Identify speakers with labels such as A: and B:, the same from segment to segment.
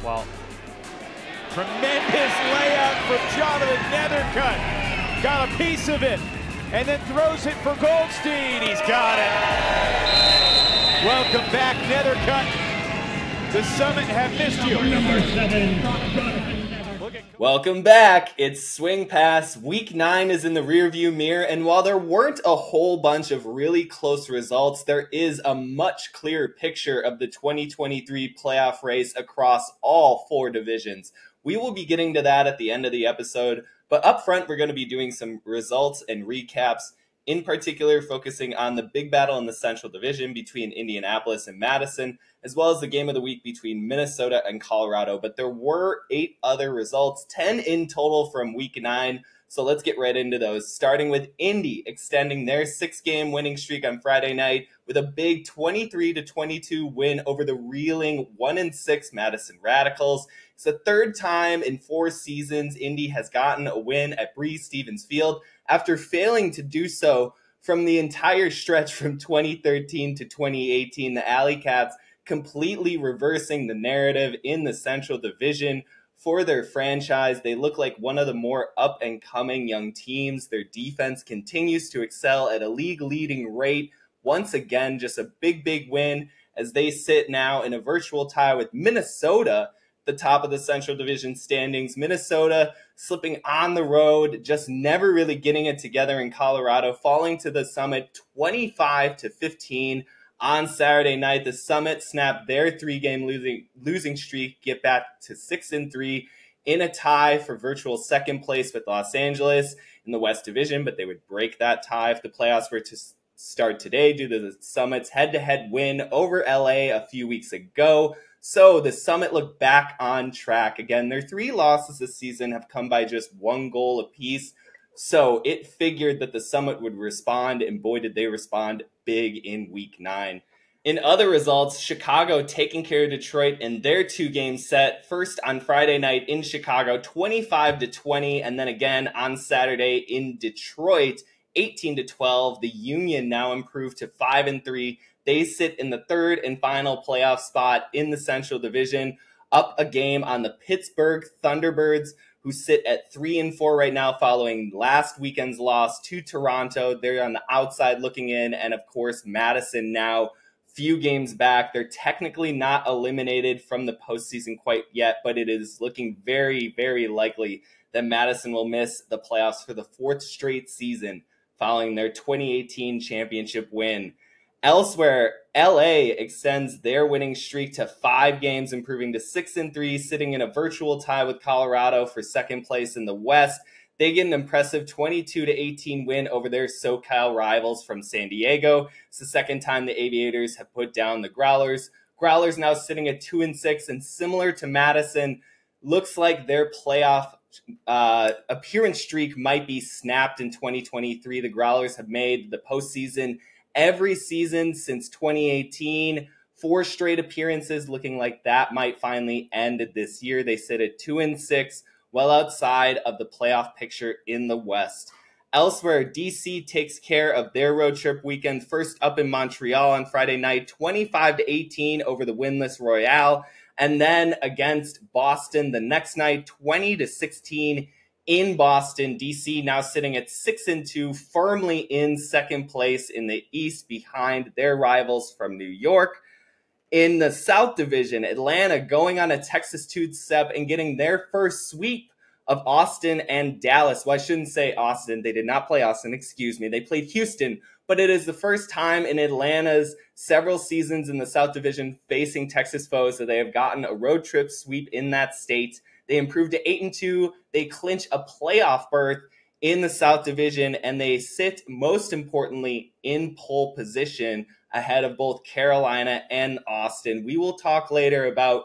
A: Well, tremendous layup from Jonathan Nethercutt. Got a piece of it, and then throws it for Goldstein. He's got it. Welcome back, Nethercutt. The Summit have missed you.
B: Number 7. Welcome back. It's Swing Pass. Week 9 is in the rearview mirror, and while there weren't a whole bunch of really close results, there is a much clearer picture of the 2023 playoff race across all 4 divisions. We will be getting to that at the end of the episode, but up front, we're going to be doing some results and recaps, in particular focusing on the big battle in the Central Division between Indianapolis and Madison, as well as the game of the week between Minnesota and Colorado. But there were 8 other results, 10 in total from week 9. So let's get right into those, starting with Indy extending their 6-game winning streak on Friday night with a big 23-22 win over the reeling 1-6 Madison Radicals. It's the 3rd time in 4 seasons Indy has gotten a win at Breese-Stevens Field after failing to do so from the entire stretch from 2013 to 2018. The AlleyCats completely reversing the narrative in the Central Division for their franchise. They look like one of the more up-and-coming young teams. Their defense continues to excel at a league-leading rate. Once again, just a big win as they sit now in a virtual tie with Minnesota, the top of the Central Division standings. Minnesota slipping on the road, just never really getting it together in Colorado, falling to the Summit 25-15. On Saturday night, the Summit snapped their 3-game losing streak, get back to 6-3 in a tie for virtual 2nd place with Los Angeles in the West Division, but they would break that tie if the playoffs were to start today due to the Summit's head-to-head win over LA a few weeks ago. So the Summit look back on track. Again, their 3 losses this season have come by just 1 goal apiece. So it figured that the Summit would respond, and boy, did they respond big in week 9. In other results, Chicago taking care of Detroit in their 2-game set. First on Friday night in Chicago, 25-20, and then again on Saturday in Detroit, 18-12. The Union now improved to 5-3. They sit in the 3rd and final playoff spot in the Central Division, up a game on the Pittsburgh Thunderbirds, who sit at 3-4 right now following last weekend's loss to Toronto. They're on the outside looking in, and of course, Madison now few games back. They're technically not eliminated from the postseason quite yet, but it is looking very likely that Madison will miss the playoffs for the 4th straight season following their 2018 championship win. Elsewhere, LA extends their winning streak to 5 games, improving to 6-3, sitting in a virtual tie with Colorado for 2nd place in the West. They get an impressive 22-18 win over their SoCal rivals from San Diego. It's the 2nd time the Aviators have put down the Growlers. Growlers now sitting at 2-6, and similar to Madison, looks like their playoff appearance streak might be snapped in 2023. The Growlers have made the postseason every season since 2018, 4 straight appearances, looking like that might finally end this year. They sit at 2-6, well outside of the playoff picture in the West. Elsewhere, DC takes care of their road trip weekend, first up in Montreal on Friday night, 25-18 over the winless Royale, and then against Boston the next night, 20-16 in Boston. DC now sitting at 6-2, firmly in 2nd place in the East behind their rivals from New York. In the South Division, Atlanta going on a Texas 2 step and getting their first sweep of Austin and Dallas. Well, I shouldn't say Austin. They did not play Austin, excuse me. They played Houston, but it is the first time in Atlanta's several seasons in the South Division facing Texas foes that they have gotten a road trip sweep in that state. They improved to 8-2. They clinch a playoff berth in the South Division, and they sit, most importantly, in pole position ahead of both Carolina and Austin. We will talk later about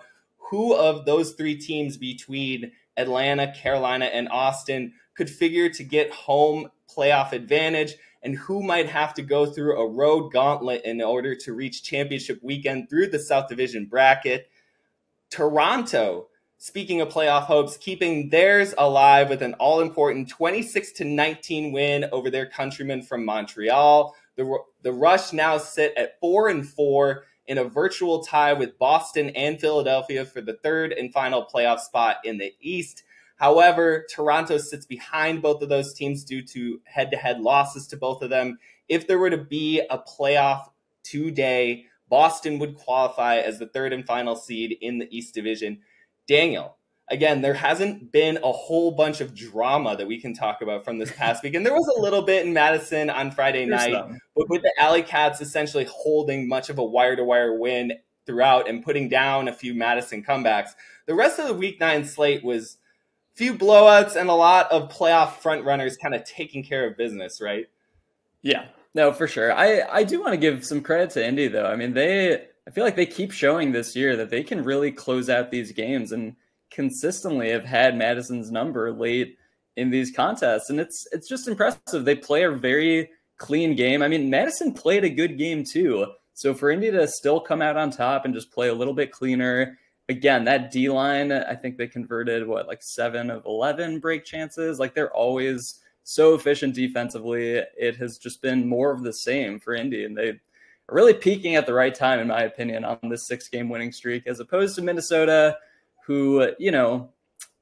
B: who of those 3 teams between Atlanta, Carolina, and Austin could figure to get home playoff advantage, and who might have to go through a road gauntlet in order to reach championship weekend through the South Division bracket. Toronto, speaking of playoff hopes, keeping theirs alive with an all-important 26-19 win over their countrymen from Montreal. The Rush now sit at 4-4 in a virtual tie with Boston and Philadelphia for the third and final playoff spot in the East. However, Toronto sits behind both of those teams due to head-to-head losses to both of them. If there were to be a playoff today, Boston would qualify as the third and final seed in the East Division. Daniel, again, there hasn't been a whole bunch of drama that we can talk about from this past week. And there was a little bit in Madison on Friday night, but with the AlleyCats essentially holding much of a wire-to-wire win throughout and putting down a few Madison comebacks, the rest of the Week 9 slate was a few blowouts and a lot of playoff frontrunners kind of taking care of business, right?
C: Yeah, no, for sure. I do want to give some credit to Indy, though. I mean, I feel like they keep showing this year that they can really close out these games and consistently have had Madison's number late in these contests. And it's just impressive. They play a very clean game. I mean, Madison played a good game too. So for Indy to still come out on top and just play a little bit cleaner, again, that D-line, I think they converted, 7 of 11 break chances. Like, they're always so efficient defensively. It has just been more of the same for Indy, and they are really peaking at the right time, in my opinion, on this 6-game winning streak, as opposed to Minnesota, who,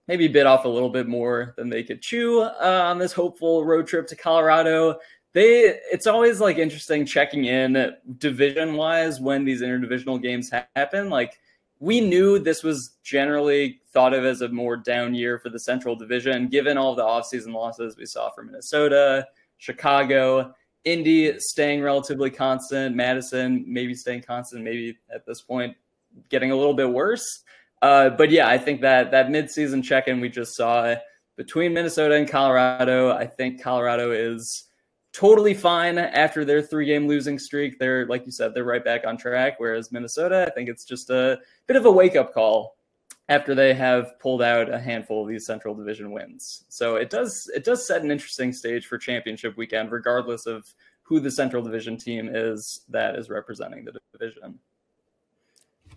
C: maybe bit off a little bit more than they could chew on this hopeful road trip to Colorado. It's always interesting checking in division-wise when these interdivisional games happen. Like, we knew this was generally thought of as a more down year for the Central Division, given all the offseason losses we saw from Minnesota, Chicago, Indy staying relatively constant, Madison maybe staying constant, maybe at this point getting a little bit worse. But yeah, I think that midseason check-in we just saw between Minnesota and Colorado, I think Colorado is totally fine after their 3-game losing streak. They're, like you said, they're right back on track. Whereas Minnesota, I think it's just a bit of a wake-up call after they have pulled out a handful of these Central Division wins. So it does set an interesting stage for championship weekend, regardless of who the Central Division team is that is representing the division.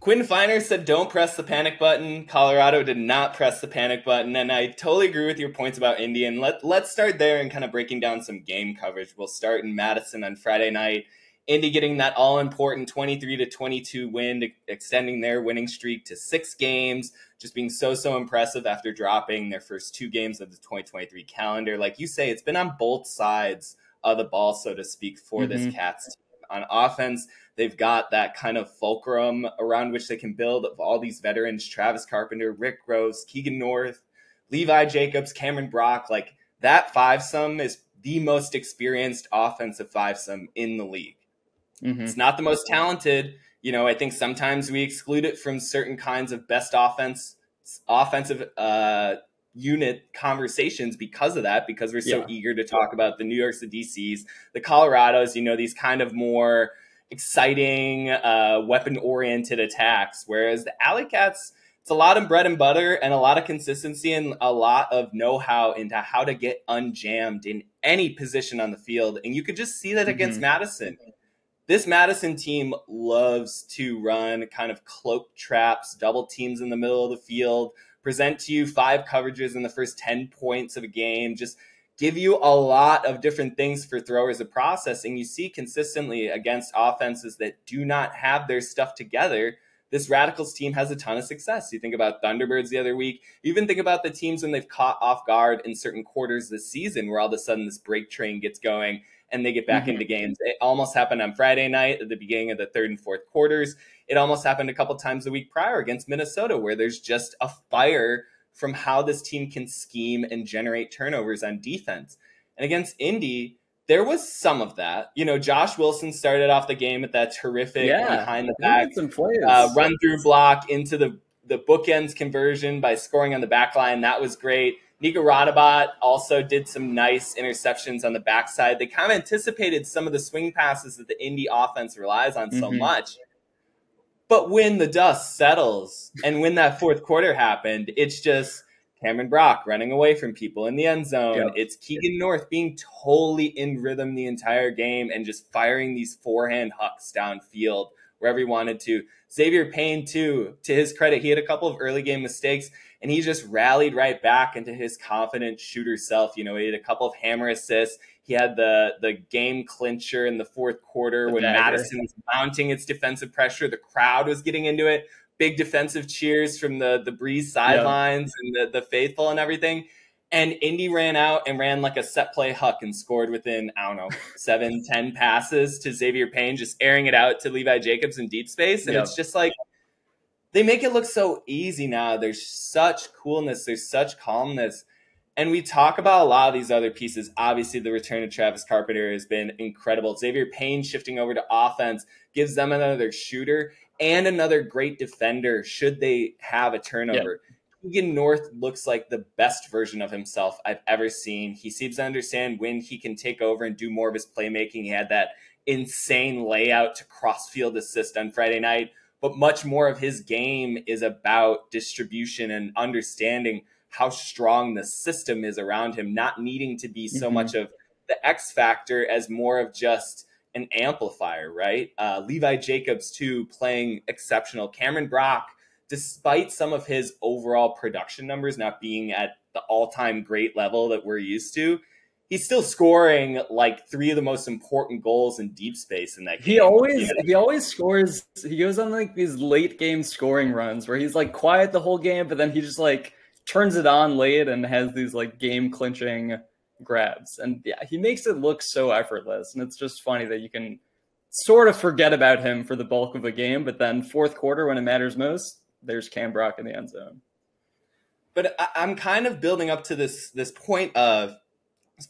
B: Quinn Finer said, don't press the panic button. Colorado did not press the panic button. And I totally agree with your points about Indy. And let's start there and kind of breaking down some game coverage. We'll start in Madison on Friday night. Indy getting that all-important 23-22 win, extending their winning streak to 6 games, just being so impressive after dropping their first 2 games of the 2023 calendar. Like you say, it's been on both sides of the ball, so to speak, for this Cats team. On offense, they've got that kind of fulcrum around which they can build of all these veterans: Travis Carpenter, Rick Gross, Keegan North, Levi Jacobs, Cameron Brock. Like, that fivesome is the most experienced offensive fivesome in the league. It's not the most talented. I think sometimes we exclude it from certain kinds of best offensive unit conversations because of that, because we're so eager to talk about the New Yorks, the DCs, the Colorados, these kind of more exciting weapon-oriented attacks. Whereas the AlleyCats, it's a lot of bread and butter and a lot of consistency and a lot of know-how into how to get unjammed in any position on the field. And you could just see that against Madison. This Madison team loves to run kind of cloak traps, double teams in the middle of the field, present to you 5 coverages in the first 10 points of a game, just give you a lot of different things for throwers to process. And you see consistently against offenses that do not have their stuff together, this Radicals team has a ton of success. You think about Thunderbirds the other week. You even think about the teams when they've caught off guard in certain quarters this season, where all of a sudden this break train gets going and they get back into games. It almost happened on Friday night at the beginning of the 3rd and 4th quarters. It almost happened a couple times the week prior against Minnesota, where there's just a fire from how this team can scheme and generate turnovers on defense. And against Indy, there was some of that. Josh Wilson started off the game with that terrific behind the back run-through block into the bookends conversion by scoring on the back line. That was great. Nico Radabat also did some nice interceptions on the backside. They kind of anticipated some of the swing passes that the Indy offense relies on so much. But when the dust settles and when that 4th quarter happened, it's just Cameron Brock running away from people in the end zone. It's Keegan North being totally in rhythm the entire game and just firing these forehand hucks downfield wherever he wanted to. Xavier Payne, too, to his credit, he had a couple of early game mistakes, and he just rallied right back into his confident shooter self. He had a couple of hammer assists. He had the game clincher in the fourth quarter when Madison was mounting its defensive pressure. The crowd was getting into it. Big defensive cheers from the Breeze sidelines and the faithful and everything. And Indy ran out and ran like a set play huck and scored within, I don't know, 7-10 passes to Xavier Payne, just airing it out to Levi Jacobs in deep space. And it's just like, they make it look so easy now. There's such coolness. There's such calmness. And we talk about a lot of these other pieces. Obviously, the return of Travis Carpenter has been incredible. Xavier Payne shifting over to offense gives them another shooter and another great defender should they have a turnover. Keegan North looks like the best version of himself I've ever seen. He seems to understand when he can take over and do more of his playmaking. He had that insane layout to cross-field assist on Friday night. But much more of his game is about distribution and understanding how strong the system is around him, not needing to be so much of the X factor as more of just an amplifier, right? Levi Jacobs, too, playing exceptional. Cameron Brock, despite some of his overall production numbers not being at the all-time great level that we're used to, he's still scoring like 3 of the most important goals in deep space in that game.
C: He always scores. He goes on like these late game scoring runs where he's like quiet the whole game, but then he just like turns it on late and has these like game clinching grabs. And he makes it look so effortless. And it's just funny that you can sort of forget about him for the bulk of a game, but then fourth quarter when it matters most, there's Cam Brock in the end zone.
B: But I'm kind of building up to this point of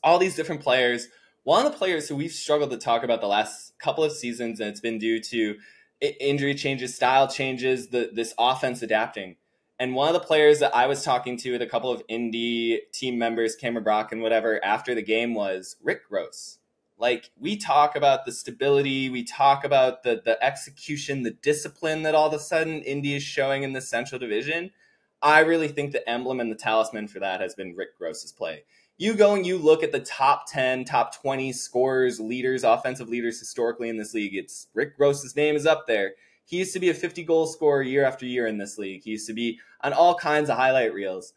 B: all these different players. One of the players who we've struggled to talk about the last couple of seasons, and it's been due to injury changes, style changes, this offense adapting. And one of the players that I was talking to with a couple of Indy team members, Cameron Brock and whatever, after the game was Rick Gross. Like, we talk about the stability, we talk about the execution, the discipline that all of a sudden Indy is showing in the Central Division. I really think the emblem and the talisman for that has been Rick Gross's play. You go and you look at the top 10, top 20 scorers, leaders, offensive leaders historically in this league. It's Rick Gross's name is up there. He used to be a 50-goal scorer year after year in this league. He used to be on all kinds of highlight reels.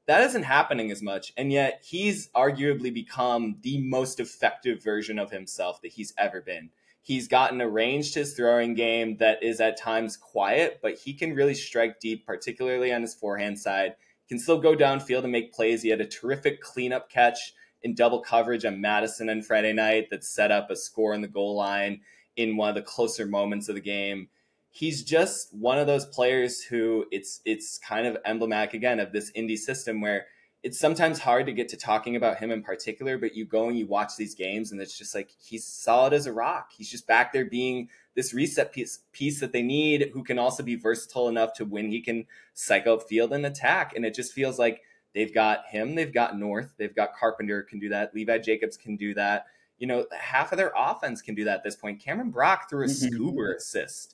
B: That isn't happening as much, and yet he's arguably become the most effective version of himself that he's ever been. He's gotten a range to his throwing game that is at times quiet, but he can really strike deep, particularly on his forehand side. He can still go downfield and make plays. He had a terrific cleanup catch in double coverage on Madison on Friday night that set up a score on the goal line in one of the closer moments of the game. He's just one of those players who it's kind of emblematic, again, of this Indy system where it's sometimes hard to get to talking about him in particular, but you go and you watch these games and it's just like he's solid as a rock. He's just back there being this reset piece that they need, who can also be versatile enough to when he can cycle upfield and attack. And it just feels like they've got him, they've got North, they've got Carpenter can do that, Levi Jacobs can do that. You know, half of their offense can do that at this point. Cameron Brock threw a scuba assist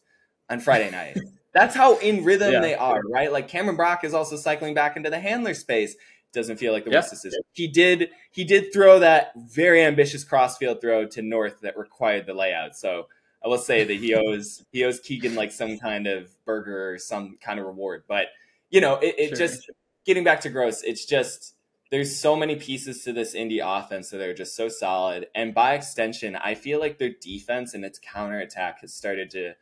B: on Friday night. That's how in rhythm they are, right? Like Cameron Brock is also cycling back into the handler space. Doesn't feel like the worst assist. He did throw that very ambitious crossfield throw to North that required the layout. So I will say that he owes Keegan like some kind of burger or some kind of reward. But you know, just getting back to Gross, it's just there's so many pieces to this Indy offense that are just so solid. And by extension, I feel like their defense and its counterattack has started to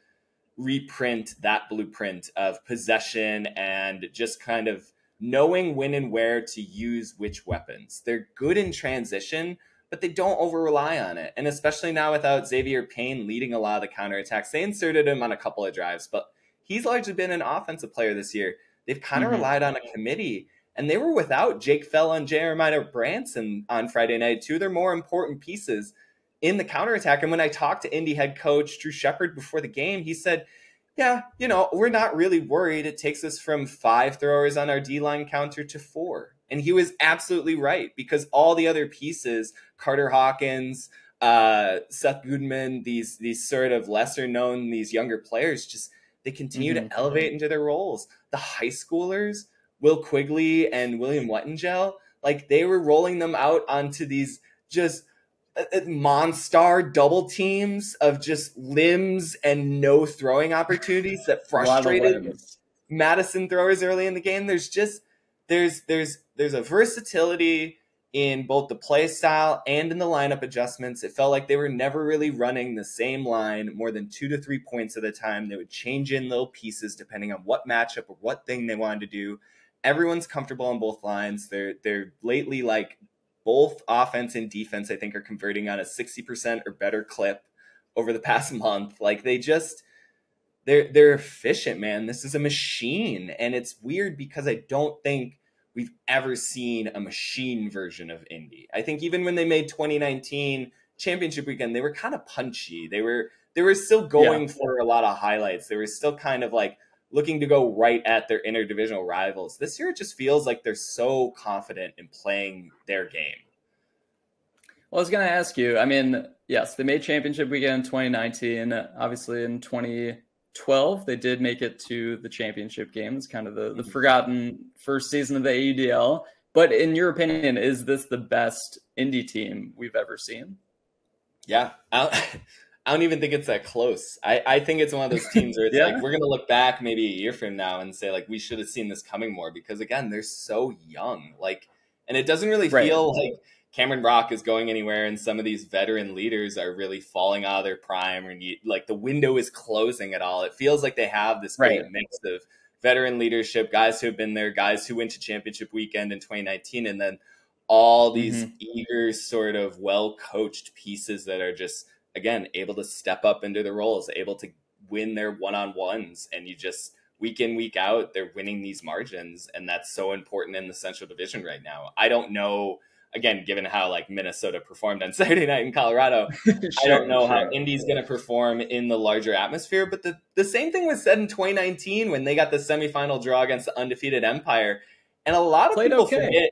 B: reprint that blueprint of possession and just kind of knowing when and where to use which weapons. They're good in transition, but they don't over-rely on it. And especially now without Xavier Payne leading a lot of the counterattacks, they inserted him on a couple of drives, but he's largely been an offensive player this year. They've kind of relied on a committee, and they were without Jake Fell and Jeremiah Branson on Friday night, two of their more important pieces in the counterattack. And when I talked to Indy head coach Drew Shepard before the game, he said, yeah, you know, we're not really worried. It takes us from 5 throwers on our D-line counter to 4. And he was absolutely right, because all the other pieces, Carter Hawkins, Seth Goodman, these sort of lesser known, these younger players, just they continue to elevate into their roles. The high schoolers, Will Quigley and William Wettengel, like they were rolling them out onto these just Monstar double teams of just limbs and no throwing opportunities that frustrated Madison throwers early in the game. There's a versatility in both the play style and in the lineup adjustments. It felt like they were never really running the same line more than 2 to 3 points at a time. They would change in little pieces depending on what matchup or what thing they wanted to do. Everyone's comfortable on both lines. They're lately, like, both offense and defense, I think, are converting on a 60% or better clip over the past month. Like, they're efficient, man. This is a machine. And it's weird because I don't think we've ever seen a machine version of Indy. I think even when they made 2019 championship weekend, they were kind of punchy. They were still going for a lot of highlights. They were still kind of like looking to go right at their interdivisional rivals. This year, it just feels like they're so confident in playing their game.
C: Well, I was going to ask you, I mean, yes, they made championship weekend in 2019. Obviously, in 2012, they did make it to the championship game. It's kind of the forgotten first season of the AUDL. But in your opinion, is this the best Indy team we've ever seen?
B: Yeah, I don't even think it's that close. I think it's one of those teams where it's like, we're going to look back maybe a year from now and say, like, we should have seen this coming more because, again, they're so young. Like, and it doesn't really feel like Cameron Rock is going anywhere, and some of these veteran leaders are really falling out of their prime, or like the window is closing at all. It feels like they have this great mix of veteran leadership, guys who have been there, guys who went to championship weekend in 2019, and then all these eager, sort of well-coached pieces that are just, again, able to step up into the roles, able to win their one-on-ones, and you just, week in, week out, they're winning these margins, and that's so important in the Central Division right now. I don't know, again, given how like Minnesota performed on Saturday night in Colorado, I don't know how Indy's going to perform in the larger atmosphere. But the same thing was said in 2019 when they got the semifinal draw against the undefeated Empire. And a lot of people forget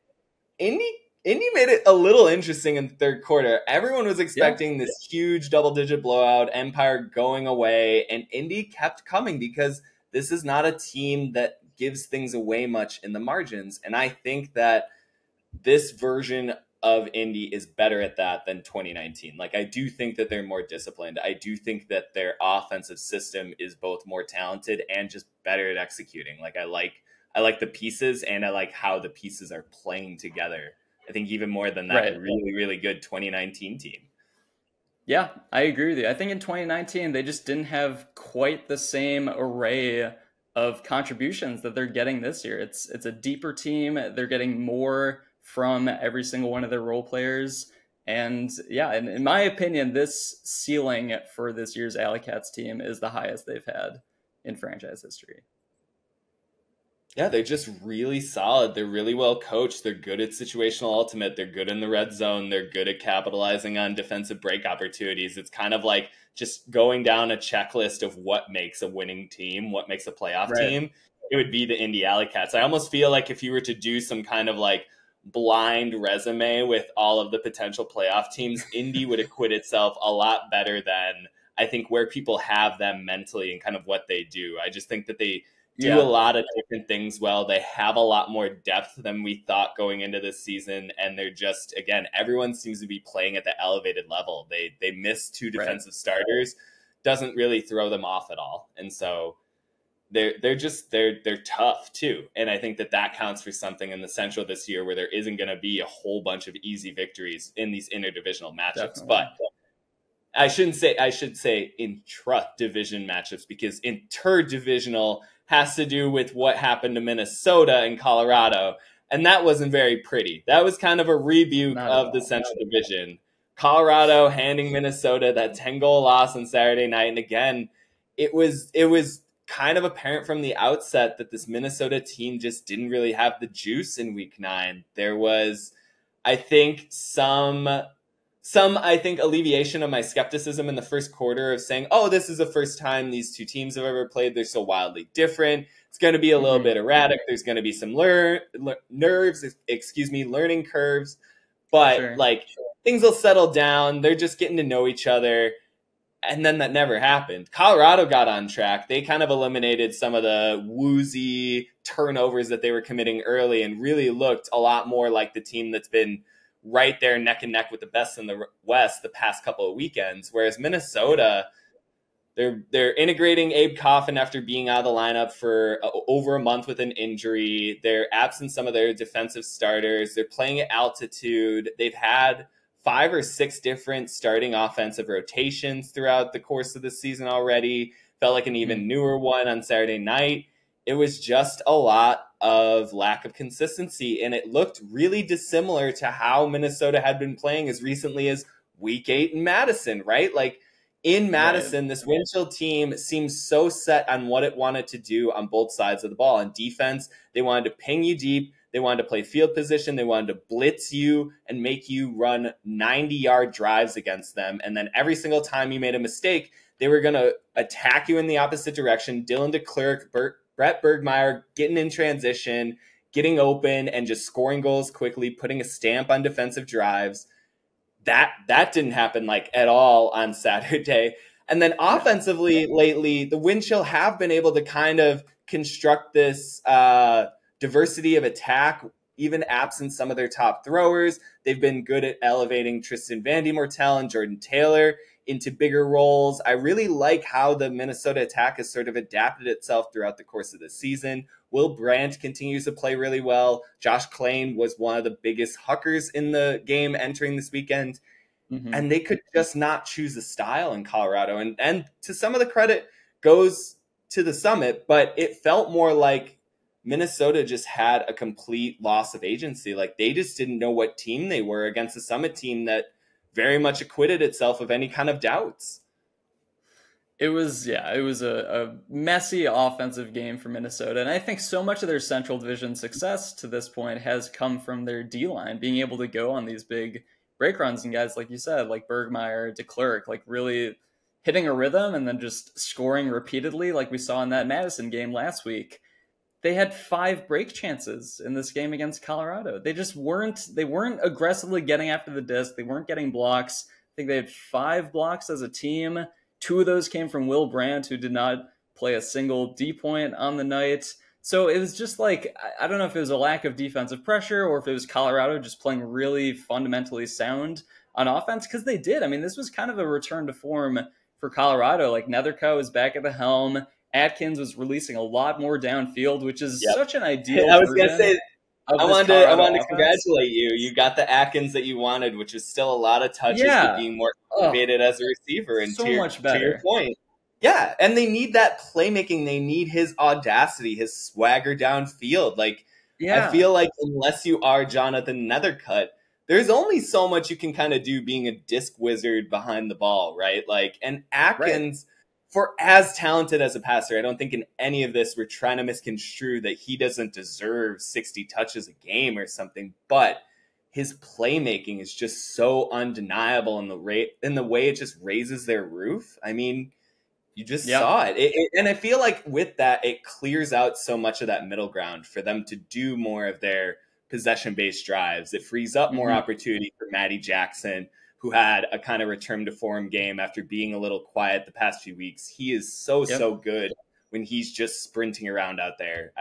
B: Indy made it a little interesting in the third quarter. Everyone was expecting this huge double-digit blowout, Empire going away, and Indy kept coming because this is not a team that gives things away much in the margins. And I think that this version of Indy is better at that than 2019. Like, I do think that they're more disciplined. I do think that their offensive system is both more talented and just better at executing. Like, I like the pieces, and I like how the pieces are playing together. I think even more than that really, really good 2019 team.
C: Yeah, I agree with you. I think in 2019, they just didn't have quite the same array of contributions that they're getting this year. It's a deeper team. They're getting more from every single one of their role players. And yeah, in my opinion, this ceiling for this year's AlleyCats team is the highest they've had in franchise history.
B: Yeah, they're just really solid. They're really well coached. They're good at situational ultimate. They're good in the red zone. They're good at capitalizing on defensive break opportunities. It's kind of like just going down a checklist of what makes a winning team, what makes a playoff team. It would be the Indy AlleyCats. I almost feel like if you were to do some kind of like blind resume with all of the potential playoff teams, Indy would acquit itself a lot better than I think where people have them mentally and kind of what they do. I just think that they do a lot of different things well. They have a lot more depth than we thought going into this season. And they're just, again, everyone seems to be playing at the elevated level. They miss 2 defensive starters, doesn't really throw them off at all. And so they're tough too. And I think that counts for something in the Central this year, where there isn't going to be a whole bunch of easy victories in these interdivisional matchups. Definitely. But I should say intra-division matchups, because interdivisional has to do with what happened to Minnesota and Colorado. And that wasn't very pretty. That was kind of a rebuke of the Central Division. Colorado handing Minnesota that 10-goal loss on Saturday night. And again, it was kind of apparent from the outset that this Minnesota team just didn't really have the juice in week 9. There was, I think, some alleviation of my skepticism in the first quarter of saying, oh, this is the first time these two teams have ever played. They're so wildly different. It's going to be a little bit erratic. There's going to be some learning curves. But things will settle down. They're just getting to know each other. And then that never happened. Colorado got on track. They kind of eliminated some of the woozy turnovers that they were committing early and really looked a lot more like the team that's been right there neck and neck with the best in the West the past couple of weekends. Whereas Minnesota, They're integrating Abe Coffin after being out of the lineup for over a month with an injury. They're absent some of their defensive starters. They're playing at altitude. They've had 5 or 6 different starting offensive rotations throughout the course of the season already. Felt like an even newer one on Saturday night. It was just a lot of lack of consistency, and it looked really dissimilar to how Minnesota had been playing as recently as Week 8 in Madison, right? Like, in Madison, this wind chill team seems so set on what it wanted to do on both sides of the ball. On defense, they wanted to ping you deep. They wanted to play field position. They wanted to blitz you and make you run 90-yard drives against them. And then every single time you made a mistake, they were going to attack you in the opposite direction. Dylan DeClerc, Brett Bergmeyer getting in transition, getting open, and just scoring goals quickly, putting a stamp on defensive drives. That didn't happen like at all on Saturday. And then offensively lately, the wind chill have been able to kind of construct this diversity of attack, even absent some of their top throwers. They've been good at elevating Tristan Vandy Mortel and Jordan Taylor into bigger roles. I really like how the Minnesota attack has sort of adapted itself throughout the course of the season. Will Brandt continues to play really well. Josh Klain was one of the biggest huckers in the game entering this weekend. And they could just not choose a style in Colorado. And to some of the credit goes to the Summit, but it felt more like Minnesota just had a complete loss of agency. Like, they just didn't know what team they were against a Summit team that very much acquitted itself of any kind of doubts.
C: It was a messy offensive game for Minnesota. And I think so much of their Central Division success to this point has come from their D-line, being able to go on these big break runs, and guys, like you said, like Bergmeyer, DeClerc, like really hitting a rhythm and then just scoring repeatedly like we saw in that Madison game last week. They had 5 break chances in this game against Colorado. They weren't aggressively getting after the disc. They weren't getting blocks. I think they had 5 blocks as a team. 2 of those came from Will Brandt, who did not play a single D point on the night. So it was just like, I don't know if it was a lack of defensive pressure or if it was Colorado just playing really fundamentally sound on offense, because they did. I mean, this was kind of a return to form for Colorado. Like, Nethercutt was back at the helm. Atkins was releasing a lot more downfield, which is such an ideal
B: I was going to say, I wanted to
C: offense.
B: congratulate you. You got the Atkins that you wanted, which is still a lot of touches, but being more motivated as a receiver. And
C: so much
B: to
C: better.
B: your point. Yeah, and they need that playmaking. They need his audacity, his swagger downfield. Like, I feel like unless you are Jonathan Nethercutt, there's only so much you can kind of do being a disc wizard behind the ball, right? Like, and Atkins, for as talented as a passer, I don't think in any of this we're trying to misconstrue that he doesn't deserve 60 touches a game or something, but his playmaking is just so undeniable in the way it just raises their roof. I mean, you just saw it. And I feel like with that, it clears out so much of that middle ground for them to do more of their possession-based drives. It frees up more opportunity for Matty Jackson, who had a kind of return to form game after being a little quiet the past few weeks. He is so good when he's just sprinting around out there.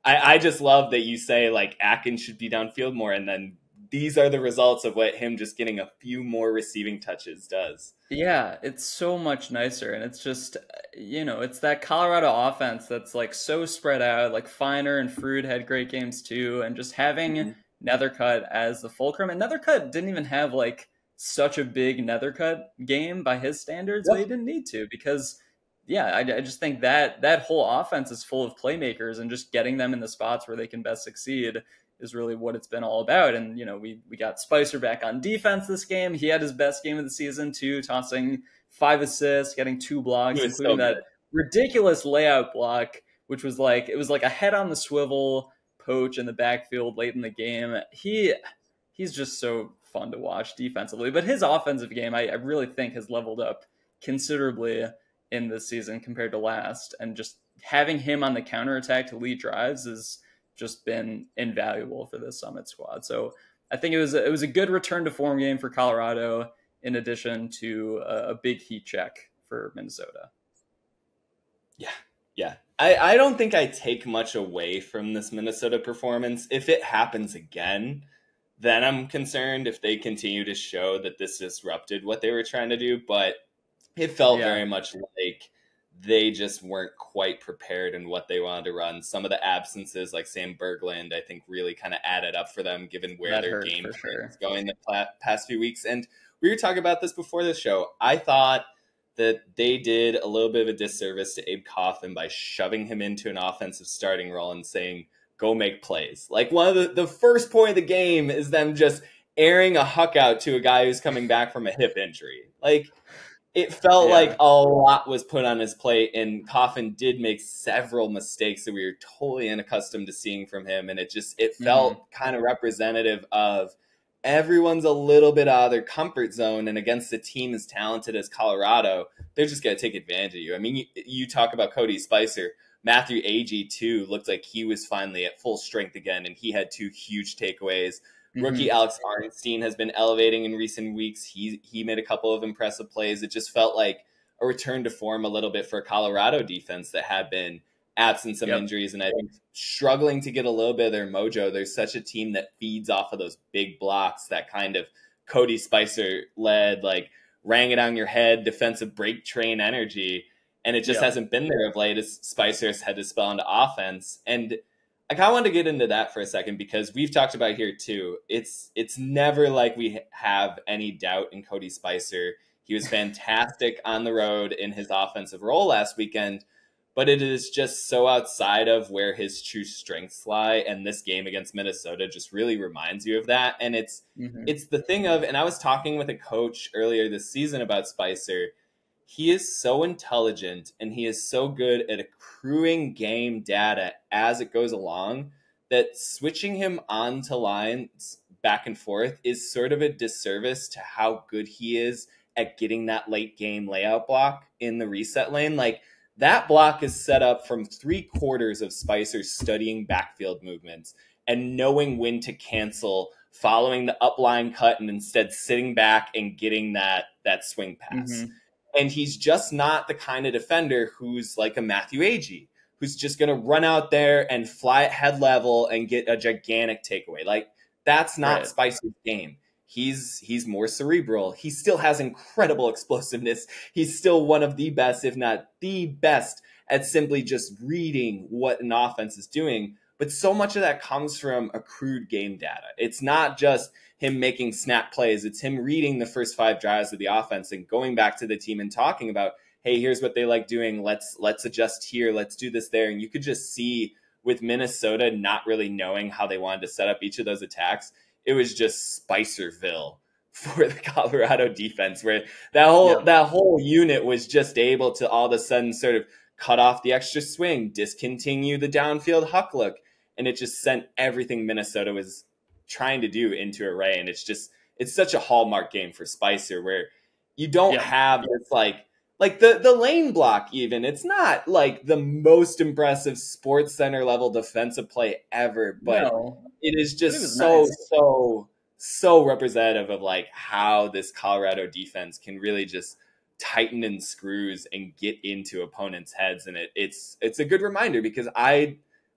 B: I just love that you say, like, Atkins should be downfield more, and then these are the results of what him just getting a few more receiving touches does.
C: Yeah, it's so much nicer. And it's just, it's that Colorado offense that's like so spread out. Like, Feiner and Frood had great games too. And just having Nethercutt as the fulcrum. And Nethercutt didn't even have like such a big Nethercutt game by his standards, but he didn't need to, because I just think that whole offense is full of playmakers, and just getting them in the spots where they can best succeed is really what it's been all about. And, we got Spicer back on defense this game. He had his best game of the season too, tossing 5 assists, getting 2 blocks, including that ridiculous layout block, which was like, it was like a head on the swivel poach in the backfield late in the game. He's just so fun to watch defensively, but his offensive game, I really think, has leveled up considerably in this season compared to last. And just having him on the counterattack to lead drives has just been invaluable for this Summit squad. So I think it was a good return to form game for Colorado, in addition to a big heat check for Minnesota.
B: Yeah. I don't think I take much away from this Minnesota performance. If it happens again, then I'm concerned if they continue to show that this disrupted what they were trying to do. But it felt very much like they just weren't quite prepared in what they wanted to run. Some of the absences, like Sam Berglund, I think really kind of added up for them, given where their game is going the past few weeks. And we were talking about this before the show. I thought that they did a little bit of a disservice to Abe Coffin by shoving him into an offensive starting role and saying, go make plays. Like, one of the first point of the game is them just airing a huck out to a guy who's coming back from a hip injury. Like, it felt like a lot was put on his plate, and Coffin did make several mistakes that we were totally unaccustomed to seeing from him. And it felt kind of representative of everyone's a little bit out of their comfort zone, and against a team as talented as Colorado, they're just going to take advantage of you. I mean, you talk about Cody Spicer. Matthew Agee, too, looked like he was finally at full strength again, and he had 2 huge takeaways. Rookie Alex Arnstein has been elevating in recent weeks. He made a couple of impressive plays. It just felt like a return to form a little bit for a Colorado defense that had been absent some injuries, and I think struggling to get a little bit of their mojo. There's such a team that feeds off of those big blocks, that kind of Cody Spicer led, like, rang it on your head, defensive break train energy. And it just hasn't been there of late as Spicer's had to spell into offense. And I kind of want to get into that for a second, because we've talked about here too. It's never like we have any doubt in Cody Spicer. He was fantastic on the road in his offensive role last weekend, but it is just so outside of where his true strengths lie. And this game against Minnesota just really reminds you of that. And it's the thing of, and I was talking with a coach earlier this season about Spicer. He is so intelligent, and he is so good at accruing game data as it goes along, that switching him onto lines back and forth is sort of a disservice to how good he is at getting that late game layout block in the reset lane. Like, that block is set up from 3/4 of Spicer studying backfield movements and knowing when to cancel, following the upline cut, and instead sitting back and getting that swing pass. And he's just not the kind of defender who's like a Matthew Agee, who's just going to run out there and fly at head level and get a gigantic takeaway. Like, that's not Spicer's game. He's more cerebral. He still has incredible explosiveness. He's still one of the best, if not the best, at simply just reading what an offense is doing. But so much of that comes from accrued game data. It's not just him making snap plays. It's him reading the first 5 drives of the offense and going back to the team and talking about, hey, here's what they like doing. Let's adjust here. Let's do this there. And you could just see with Minnesota not really knowing how they wanted to set up each of those attacks, it was just Spicerville for the Colorado defense, where that whole unit was just able to all of a sudden sort of cut off the extra swing, discontinue the downfield huck look, and it just sent everything Minnesota was trying to do into array. And it's such a hallmark game for Spicer, where you don't have this like the lane block even. It's not like the most impressive Sports Center level defensive play ever, but it is just so representative of like how this Colorado defense can really just tighten in screws and get into opponents' heads. And it's a good reminder, because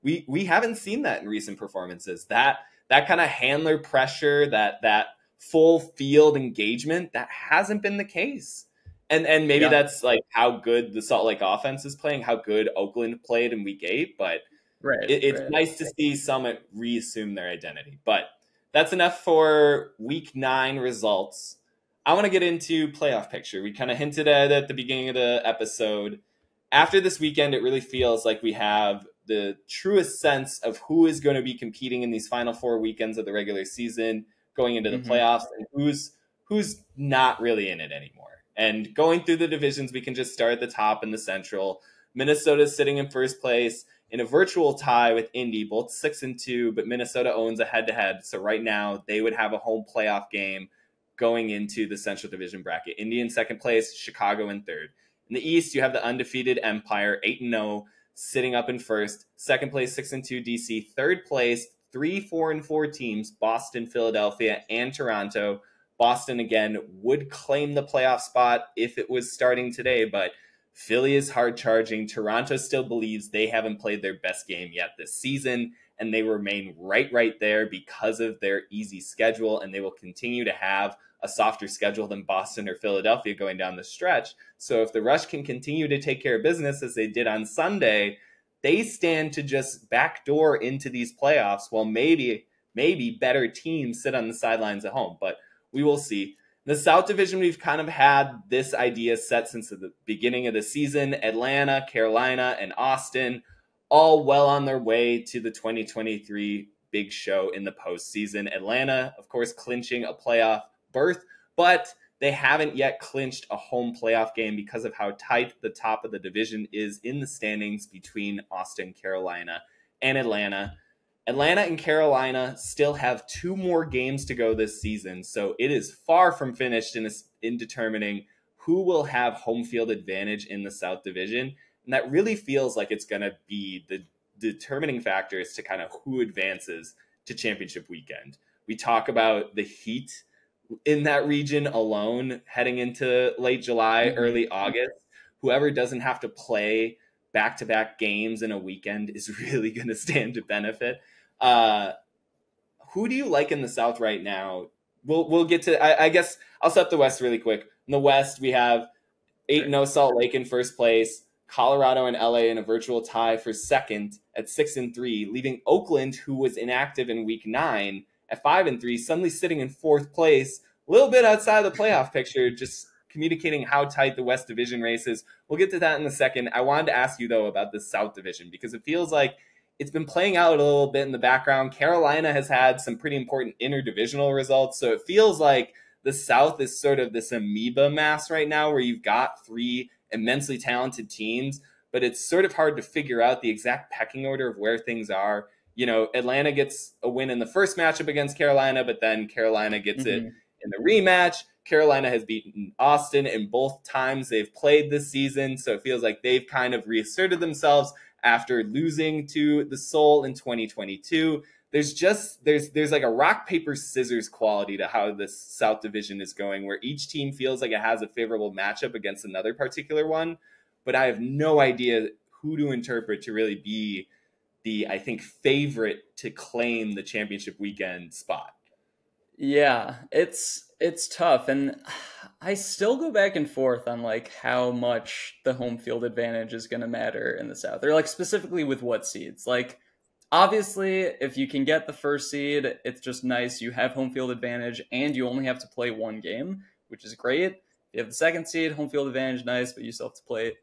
B: we haven't seen that in recent performances. That kind of handler pressure, that full field engagement, that hasn't been the case. And maybe that's like how good the Salt Lake offense is playing, how good Oakland played in week 8, but it's nice to see Summit reassume their identity. But that's enough for week 9 results. I want to get into playoff picture. We kind of hinted at the beginning of the episode. After this weekend, it really feels like we have the truest sense of who is going to be competing in these final 4 weekends of the regular season, going into the playoffs, and who's not really in it anymore. And going through the divisions, we can just start at the top in the Central. Minnesota's sitting in first place in a virtual tie with Indy, both 6-2, but Minnesota owns a head-to-head. So right now, they would have a home playoff game going into the Central Division bracket. Indy in second place, Chicago in third. In the East, you have the undefeated Empire, 8-0, sitting up in first. Second place, 6-2 DC. Third place, 3 4-4 teams, Boston, Philadelphia, and Toronto. Boston, again, would claim the playoff spot if it was starting today, but Philly is hard charging. Toronto still believes they haven't played their best game yet this season, and they remain right there because of their easy schedule, and they will continue to have a softer schedule than Boston or Philadelphia going down the stretch. So if the Rush can continue to take care of business as they did on Sunday, they stand to just backdoor into these playoffs while maybe better teams sit on the sidelines at home. But we will see. The South Division, we've kind of had this idea set since the beginning of the season. Atlanta, Carolina, and Austin, all well on their way to the 2023 big show in the postseason. Atlanta, of course, clinching a playoff berth, but they haven't yet clinched a home playoff game because of how tight the top of the division is in the standings between Austin, Carolina, and Atlanta. Atlanta and Carolina still have 2 more games to go this season, so it is far from finished in determining who will have home field advantage in the South Division. And that really feels like it's going to be the determining factors to kind of who advances to championship weekend. We talk about the heat in that region alone heading into late July, early August. Whoever doesn't have to play back-to-back games in a weekend is really going to stand to benefit. Who do you like in the South right now? We'll get to, I guess I'll set the West really quick. In the West, we have 8-0 Salt Lake in first place, Colorado and LA in a virtual tie for second at 6-3, leaving Oakland, who was inactive in week 9 at 5-3, suddenly sitting in fourth place, a little bit outside the playoff picture, just communicating how tight the West Division race is. We'll get to that in a second. I wanted to ask you, though, about the South Division, because it feels like it's been playing out a little bit in the background. Carolina has had some pretty important interdivisional results, so it feels like the South is sort of this amoeba mass right now where you've got 3 immensely talented teams, but it's sort of hard to figure out the exact pecking order of where things are. You know, Atlanta gets a win in the first matchup against Carolina, but then Carolina gets it in the rematch. Carolina has beaten Austin in both times they've played this season, so it feels like they've kind of reasserted themselves after losing to the Soul in 2022. There's like a rock, paper, scissors quality to how this South Division is going, where each team feels like it has a favorable matchup against another particular one, but I have no idea who to interpret to really be the, I think, favorite to claim the championship weekend spot.
C: Yeah, it's tough, and I still go back and forth on like how much the home field advantage is going to matter in the South, or like specifically with what seeds. Like, obviously, if you can get the first seed, it's just nice. You have home field advantage, and you only have to play 1 game, which is great. If you have the second seed, home field advantage, nice, but you still have to play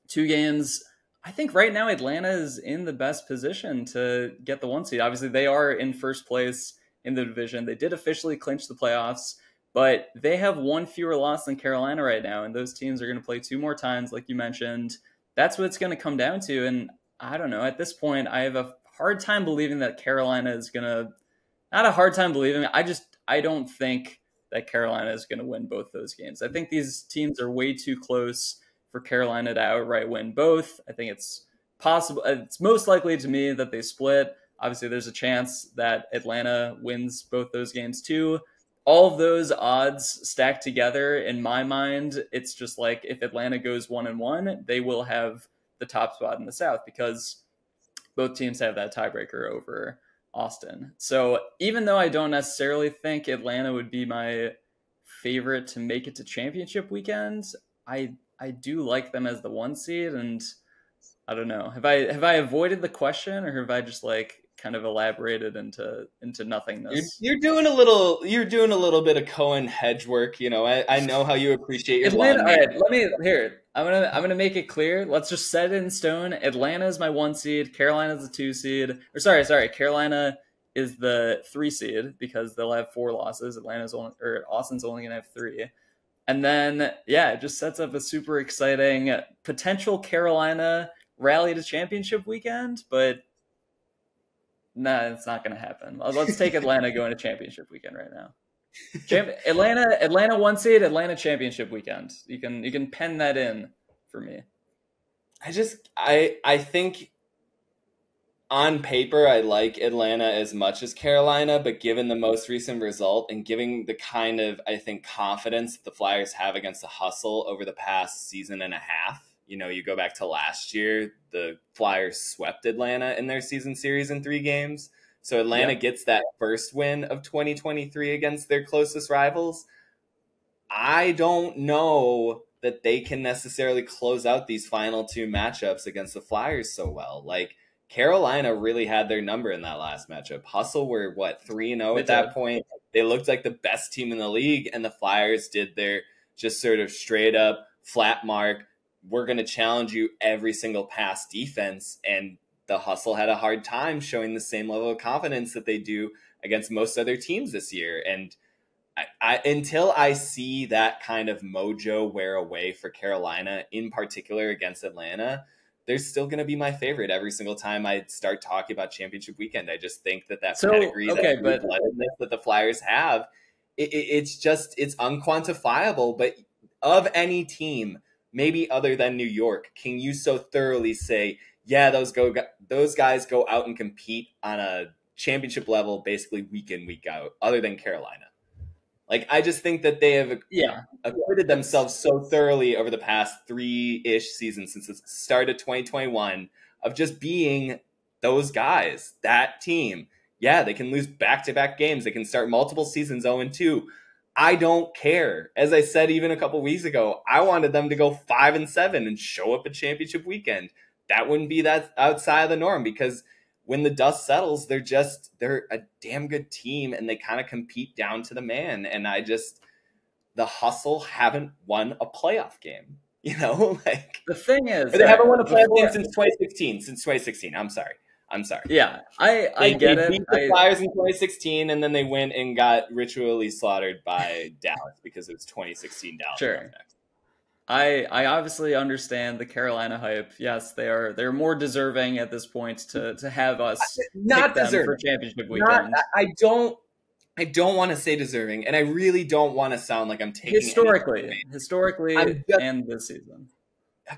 C: 2 games. I think right now Atlanta is in the best position to get the 1 seed. Obviously, they are in first place in the division. They did officially clinch the playoffs, but they have 1 fewer loss than Carolina right now, and those teams are going to play 2 more times, like you mentioned. That's what it's going to come down to, and I don't know. At this point, I have a hard time believing that Carolina is going to... Not a hard time believing. I don't think that Carolina is going to win both those games. I think these teams are way too close for Carolina to outright win both. I think it's possible. It's most likely to me that they split. Obviously, there's a chance that Atlanta wins both those games too. All of those odds stacked together, in my mind, it's just like if Atlanta goes 1-1, they will have the top spot in the South because both teams have that tiebreaker over Austin. So even though I don't necessarily think Atlanta would be my favorite to make it to championship weekend, I do like them as the 1 seed, and I don't know. Have I avoided the question, or have I just like kind of elaborated into nothingness?
B: You're doing a little bit of Cohen hedge work. You know, I know how you appreciate your
C: Atlanta. All right, I'm gonna make it clear. Let's just set it in stone. Atlanta is my 1 seed. Carolina is the 2 seed. Or sorry. Carolina is the 3 seed because they'll have 4 losses. Austin's only gonna have 3. And then, yeah, it just sets up a super exciting potential Carolina rally to championship weekend, but nah, it's not going to happen. Let's take Atlanta going to championship weekend right now. Atlanta 1 seed, Atlanta championship weekend. You can pen that in for me.
B: I think on paper, I like Atlanta as much as Carolina, but given the most recent result and giving the kind of, I think, confidence the Flyers have against the hustle over the past season and a half, you know, you go back to last year, the Flyers swept Atlanta in their season series in 3 games. So Atlanta gets that first win of 2023 against their closest rivals. I don't know that they can necessarily close out these final two matchups against the Flyers so well. Like, Carolina really had their number in that last matchup. Hustle were, 3-0 at that point. They looked like the best team in the league, and the Flyers did their just sort of straight up flat mark. We're going to challenge you every single pass defense, and the Hustle had a hard time showing the same level of confidence that they do against most other teams this year. And I until I see that kind of mojo wear away for Carolina, in particular against Atlanta, they're still going to be my favorite every single time I start talking about championship weekend. I just think that pedigree, bloodedness that the Flyers have, it's unquantifiable. But of any team, maybe other than New York, can you so thoroughly say, yeah, those guys go out and compete on a championship level basically week in, week out, other than Carolina? Like, I just think that they have acquitted themselves so thoroughly over the past 3-ish seasons since the start of 2021 of just being those guys, that team. Yeah, they can lose back-to-back games. They can start multiple seasons 0-2. I don't care. As I said even a couple weeks ago, I wanted them to go 5-7 and show up at championship weekend. That wouldn't be that outside of the norm, because when the dust settles, they're a damn good team, and they kind of compete down to the man. And the Hustle haven't won a playoff game, like
C: the thing is,
B: they haven't won a playoff game since 2016. I'm sorry.
C: Yeah, I get it.
B: They beat the Flyers in 2016, and then they went and got ritually slaughtered by Dallas because it was 2016 Dallas.
C: Sure. I obviously understand the Carolina hype. Yes, they're more deserving at this point to have us
B: not
C: pick
B: deserving
C: them for championship weekend.
B: I don't want to say deserving, and I really don't want to sound like I'm taking
C: historically and this season.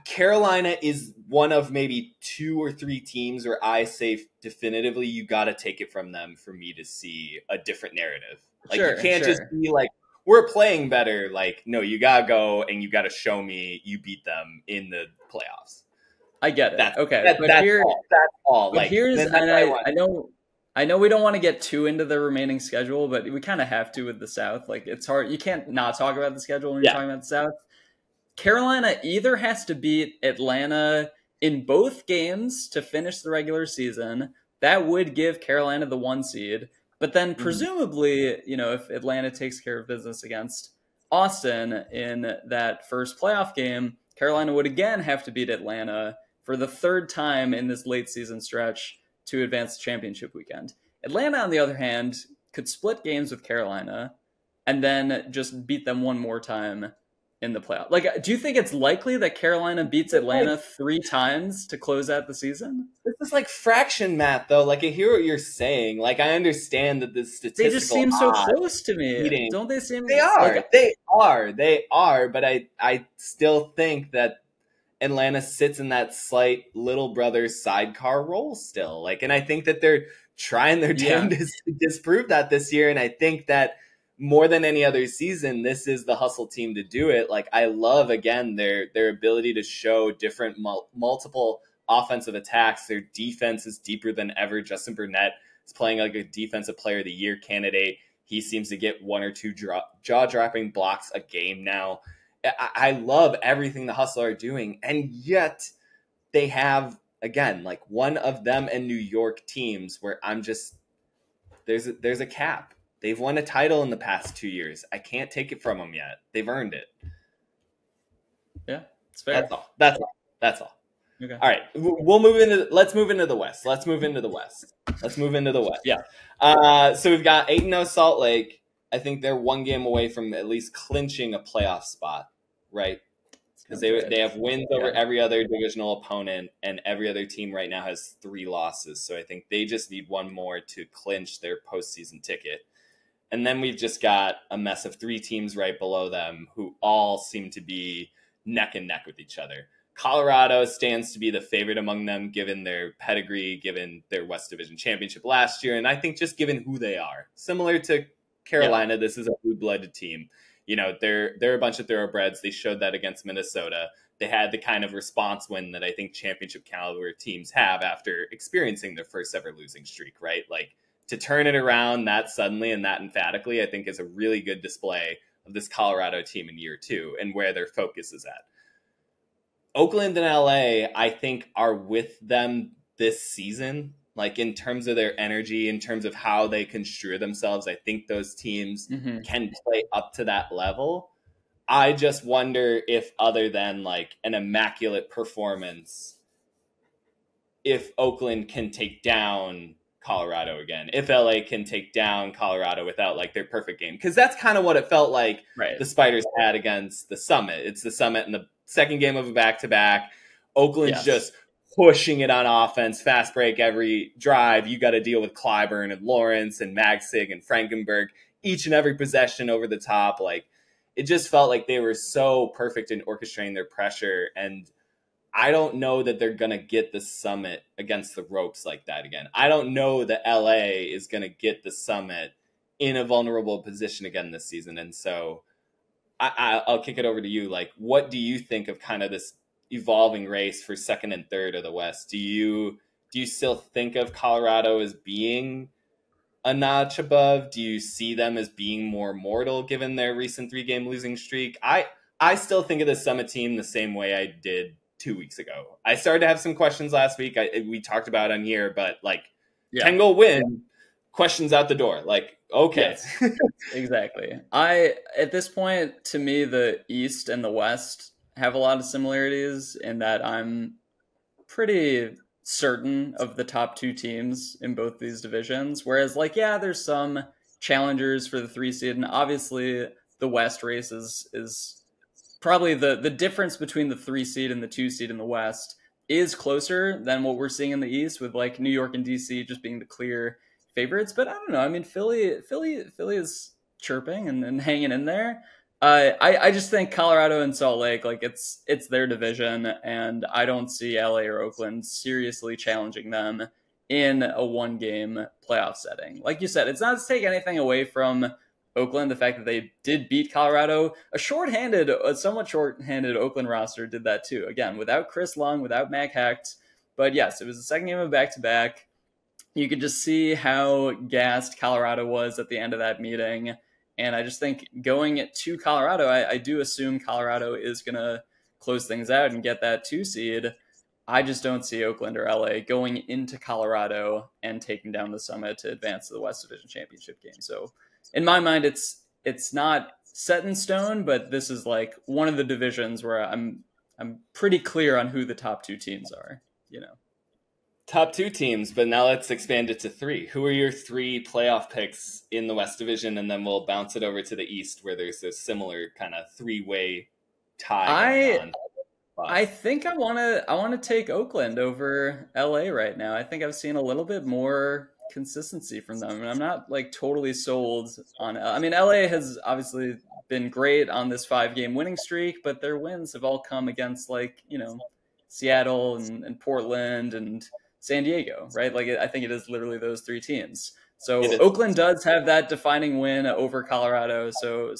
B: Carolina is one of maybe 2 or 3 teams where I say definitively you got to take it from them for me to see a different narrative. Like, you can't just be like, we're playing better. Like, no, you got to go and you got to show me you beat them in the playoffs.
C: I get it.
B: That's all.
C: But
B: like,
C: here's, and I know we don't want to get too into the remaining schedule, but we kind of have to with the South. Like, it's hard. You can't not talk about the schedule when you're talking about the South. Carolina either has to beat Atlanta in both games to finish the regular season. That would give Carolina the 1 seed. But then presumably, if Atlanta takes care of business against Austin in that first playoff game, Carolina would again have to beat Atlanta for the 3rd time in this late season stretch to advance the championship weekend. Atlanta, on the other hand, could split games with Carolina and then just beat them one more time in the playoff. Like, do you think it's likely that Carolina beats Atlanta 3 times to close out the season?
B: This is like fraction math, though. Like, I hear what you're saying. Like, I understand that the statistical
C: They just seem so close to me. Don't they seem?
B: They are. They are. But I still think that Atlanta sits in that slight little brother sidecar role still. Like, and I think that they're trying their damnedest to disprove that this year. And I think that more than any other season, this is the Hustle team to do it. Like, I love, again, their ability to show different multiple offensive attacks. Their defense is deeper than ever. Justin Burnett is playing like a defensive player of the year candidate. He seems to get 1 or 2 jaw-dropping blocks a game now. I love everything the Hustle are doing. And yet they have, again, like one of them and New York teams where I'm just, there's a cap. They've won a title in the past 2 years. I can't take it from them yet. They've earned it.
C: Yeah, it's fair.
B: That's all.
C: Okay.
B: All right. Let's move into the West. Yeah. So we've got 8-0 Salt Lake. I think they're 1 game away from at least clinching a playoff spot, right? Because they have wins over every other divisional opponent, and every other team right now has 3 losses. So I think they just need 1 more to clinch their postseason ticket. And then we've just got a mess of 3 teams right below them who all seem to be neck and neck with each other. Colorado stands to be the favorite among them, given their pedigree, given their West Division championship last year. And I think just given who they are, similar to Carolina, this is a blue-blooded team. They're a bunch of thoroughbreds. They showed that against Minnesota. They had the kind of response win that I think championship caliber teams have after experiencing their first ever losing streak, right? Like, to turn it around that suddenly and that emphatically, I think is a really good display of this Colorado team in year 2 and where their focus is at. Oakland and LA, I think, are with them this season. Like, in terms of their energy, in terms of how they construe themselves, I think those teams can play up to that level. I just wonder if, other than like an immaculate performance, if Oakland can take down Colorado again, if LA can take down Colorado without like their perfect game. Because that's kind of what it felt like the Spiders had against the Summit. It's the Summit in the second game of a back-to-back. Oakland's just pushing it on offense, fast break every drive. You got to deal with Clyburn and Lawrence and Magsig and Frankenberg each and every possession over the top. Like, it just felt like they were so perfect in orchestrating their pressure. And I don't know that they're going to get the Summit against the ropes like that again. I don't know that LA is going to get the Summit in a vulnerable position again this season. And so I'll kick it over to you. Like, what do you think of kind of this evolving race for second and third of the West? Do you still think of Colorado as being a notch above? Do you see them as being more mortal given their recent 3-game losing streak? I still think of the Summit team the same way I did 2 weeks ago. I started to have some questions last week. We talked about on here, but like 10-goal win, questions out the door. Like, okay.
C: Yes, exactly. At this point, to me, the East and the West have a lot of similarities in that I'm pretty certain of the top 2 teams in both these divisions. Whereas, like, there's some challengers for the 3 seed, and obviously the West race is probably the difference between the 3 seed and the 2 seed in the West is closer than what we're seeing in the East, with like New York and DC just being the clear favorites. But I don't know. I mean, Philly is chirping and hanging in there. I just think Colorado and Salt Lake, like it's their division, and I don't see LA or Oakland seriously challenging them in a 1-game playoff setting. Like you said, it's not to take anything away from Oakland. The fact that they did beat Colorado, a somewhat shorthanded Oakland roster did that too. Again, without Chris Long, without Mac Hecht. But yes, it was the second game of back-to-back. You could just see how gassed Colorado was at the end of that meeting. And I just think going to Colorado, I do assume Colorado is going to close things out and get that 2 seed. I just don't see Oakland or LA going into Colorado and taking down the Summit to advance to the West Division Championship game. So in my mind, it's not set in stone, but this is like one of the divisions where I'm pretty clear on who the top 2 teams are, you know.
B: Top 2 teams, but now let's expand it to 3. Who are your 3 playoff picks in the West Division? And then we'll bounce it over to the East, where there's a similar kind of 3-way tie. I
C: think I want to take Oakland over LA right now. I think I've seen a little bit more consistency from them, and I'm not like totally sold on. I mean, LA has obviously been great on this 5-game winning streak, but their wins have all come against like, you know, Seattle and Portland and San Diego, right? Like, I think it is literally those 3 teams. So Oakland does have that defining win over Colorado. So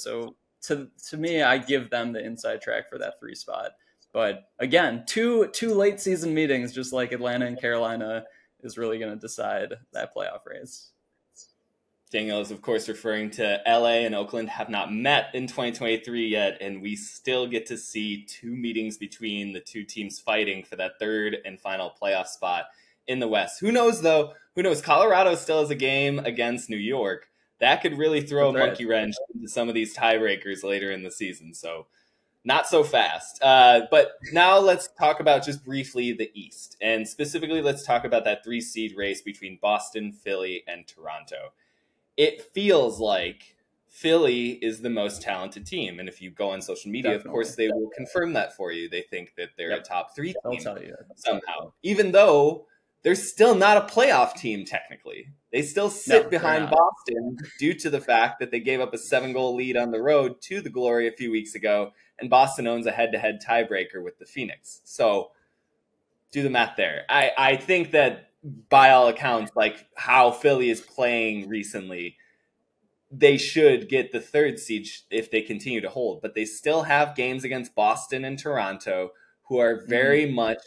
C: to me, I give them the inside track for that 3 spot. But again, two late season meetings, just like Atlanta and Carolina, is really going to decide that playoff race.
B: Daniel is, of course, referring to LA and Oakland have not met in 2023 yet, and we still get to see 2 meetings between the 2 teams fighting for that 3rd and final playoff spot in the West. Who knows, though? Who knows? Colorado still has a game against New York. That could really throw a monkey wrench into some of these tiebreakers later in the season, so not so fast. But now let's talk about just briefly the East, and specifically let's talk about that 3-seed race between Boston, Philly, and Toronto. It feels like Philly is the most talented team. And if you go on social media, Of course, they will confirm that for you. They think that they're a top 3 team somehow, even though they're still not a playoff team technically. They still sit behind Boston due to the fact that they gave up a 7-goal lead on the road to the Glory a few weeks ago, and Boston owns a head-to-head tiebreaker with the Phoenix. So do the math there. I think that by all accounts, like how Philly is playing recently, they should get the 3rd seed if they continue to hold. But they still have games against Boston and Toronto, who are very much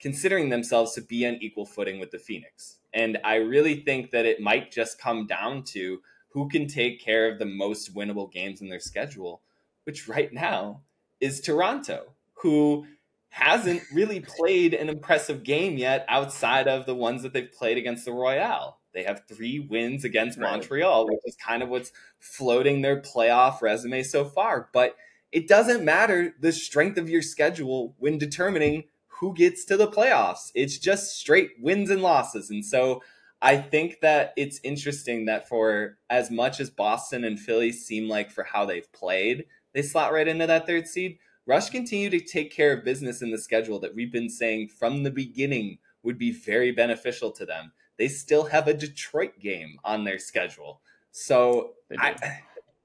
B: considering themselves to be on equal footing with the Phoenix. And I really think that it might just come down to who can take care of the most winnable games in their schedule, which right now is Toronto, who hasn't really played an impressive game yet outside of the ones that they've played against the Royale. They have 3 wins against Montreal, which is kind of what's floating their playoff resume so far. But it doesn't matter the strength of your schedule when determining who gets to the playoffs. It's just straight wins and losses. And so I think that it's interesting that for as much as Boston and Philly seem like for how they've played, they slot right into that 3rd seed. Rush continue to take care of business in the schedule that we've been saying from the beginning would be very beneficial to them. They still have a Detroit game on their schedule. So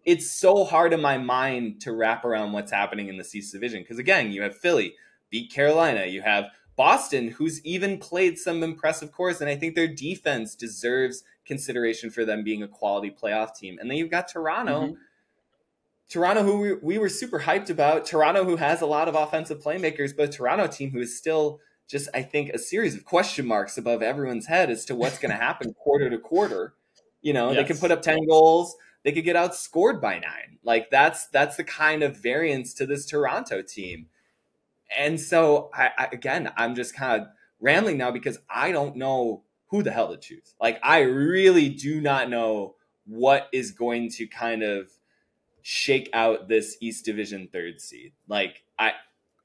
B: it's so hard in my mind to wrap around what's happening in the East Division. Because again, you have Philly beat Carolina. You have Boston, who's even played some impressive cores. And I think their defense deserves consideration for them being a quality playoff team. And then you've got Toronto. Mm-hmm. Toronto, who we were super hyped about. Toronto, who has a lot of offensive playmakers, but a Toronto team who is still just, I think, a series of question marks above everyone's head as to what's going to happen quarter to quarter. You know, They can put up 10 goals. They could get outscored by 9. Like, that's the kind of variance to this Toronto team. And so, I'm just kind of rambling now because I don't know who the hell to choose. Like, I really do not know what is going to kind of shake out this East Division 3rd seed. Like,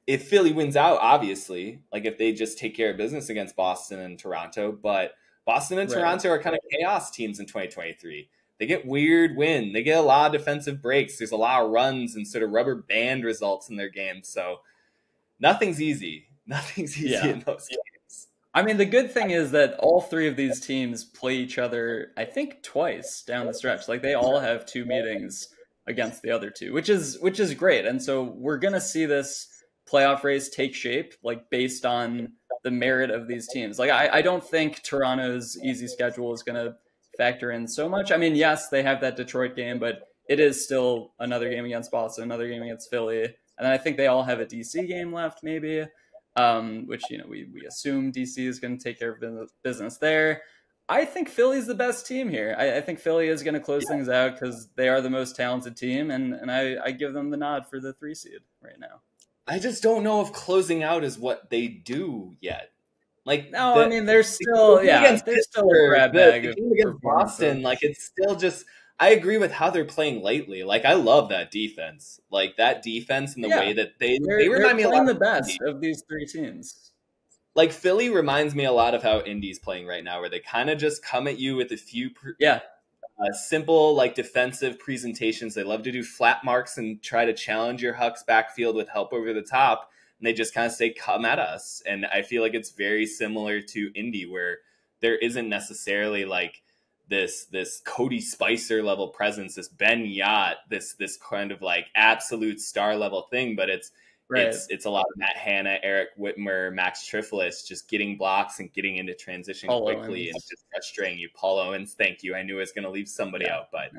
B: if Philly wins out, obviously, like if they just take care of business against Boston and Toronto, but Boston and Toronto are kind of chaos teams in 2023. They get weird win. They get a lot of defensive breaks. There's a lot of runs and sort of rubber band results in their games. So nothing's easy. Nothing's easy in those games.
C: I mean, the good thing is that all 3 of these teams play each other, I think, twice down the stretch. Like they all have 2 meetings against the other 2, which is great. And so we're going to see this playoff race take shape, like based on the merit of these teams. Like I don't think Toronto's easy schedule is going to factor in so much. I mean, yes, they have that Detroit game, but it is still another game against Boston, another game against Philly. And then I think they all have a DC game left, maybe, which, you know, we assume DC is going to take care of business there. I think Philly's the best team here. I think Philly is going to close things out because they are the most talented team, and I give them the nod for the 3 seed right now.
B: I just don't know if closing out is what they do yet. Like,
C: no, I mean, they're still, they're still a grab bag.
B: The game against Boston, like, it's still just, I agree with how they're playing lately. Like, I love that defense. Like, that defense and the way that they remind me a lot of
C: the best of these 3 teams.
B: Like, Philly reminds me a lot of how Indy's playing right now, where they kind of just come at you with a few simple, like, defensive presentations. They love to do flat marks and try to challenge your Hucks backfield with help over the top. And they just kind of say, come at us. And I feel like it's very similar to Indy, where there isn't necessarily, like, this Cody Spicer level presence, this Ben Yacht, this kind of, like, absolute star level thing, but it's a lot of Matt Hanna, Eric Whitmer, Max Triflis just getting blocks and getting into transition quickly and just frustrating you. Paul Owens, thank you. I knew I was going to leave somebody out, but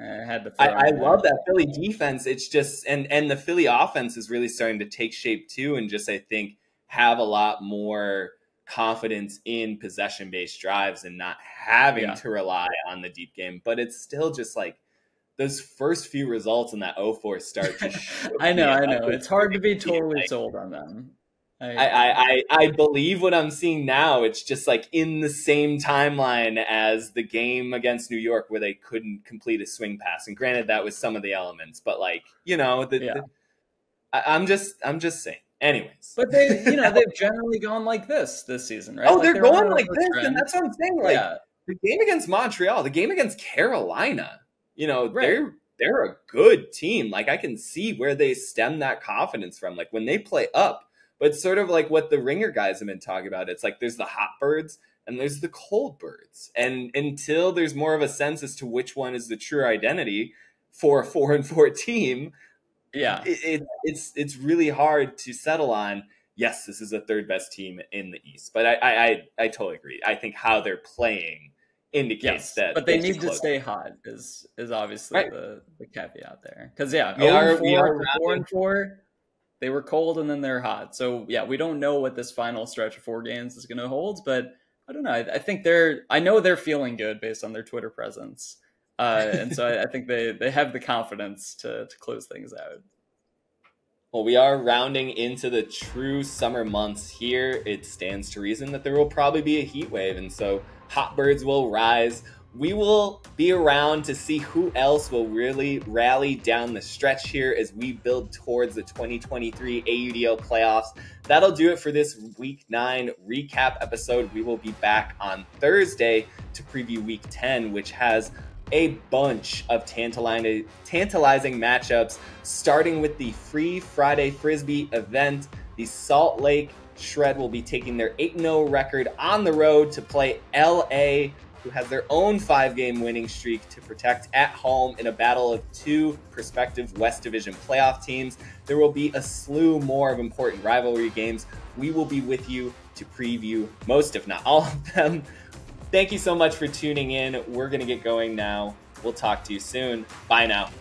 B: I love that Philly defense. It's just and the Philly offense is really starting to take shape too, and just I think have a lot more confidence in possession-based drives and not having to rely on the deep game. But it's still just like those first few results in that 0-4 start.
C: I know. It's hard to be totally sold on them.
B: I believe what I'm seeing now. It's just like in the same timeline as the game against New York where they couldn't complete a swing pass. And granted, that was some of the elements, but like, you know, I'm just saying. Anyways,
C: but they've generally gone like this season, right?
B: Oh, like they're going like this, and that's what I'm saying. Like the game against Montreal, the game against Carolina. You know, they're a good team. Like, I can see where they stem that confidence from. Like, when they play up, but sort of like what the Ringer guys have been talking about. It's like there's the hot birds and there's the cold birds. And until there's more of a sense as to which one is the true identity for a 4-4 team, it's really hard to settle on, yes, this is the 3rd best team in the East. But I totally agree. I think how they're playing indicates that,
C: but they need to stay hot is obviously the caveat there. Because we are 4-4. They were cold and then they're hot. So we don't know what this final stretch of 4 games is going to hold. But I don't know. I think I know they're feeling good based on their Twitter presence. And so I think they have the confidence to close things out.
B: Well, we are rounding into the true summer months here. It stands to reason that there will probably be a heat wave, and so hot birds will rise. We will be around to see who else will really rally down the stretch here as we build towards the 2023 AUDL playoffs. That'll do it for this Week 9 recap episode. We will be back on Thursday to preview Week 10, which has a bunch of tantalizing matchups, starting with the Free Friday Frisbee event. The Salt Lake Shred will be taking their 8-0 record on the road to play LA, who has their own 5-game winning streak to protect at home in a battle of 2 prospective West Division playoff teams. There will be a slew more of important rivalry games. We will be with you to preview most, if not all of them. Thank you so much for tuning in. We're going to get going now. We'll talk to you soon. Bye now.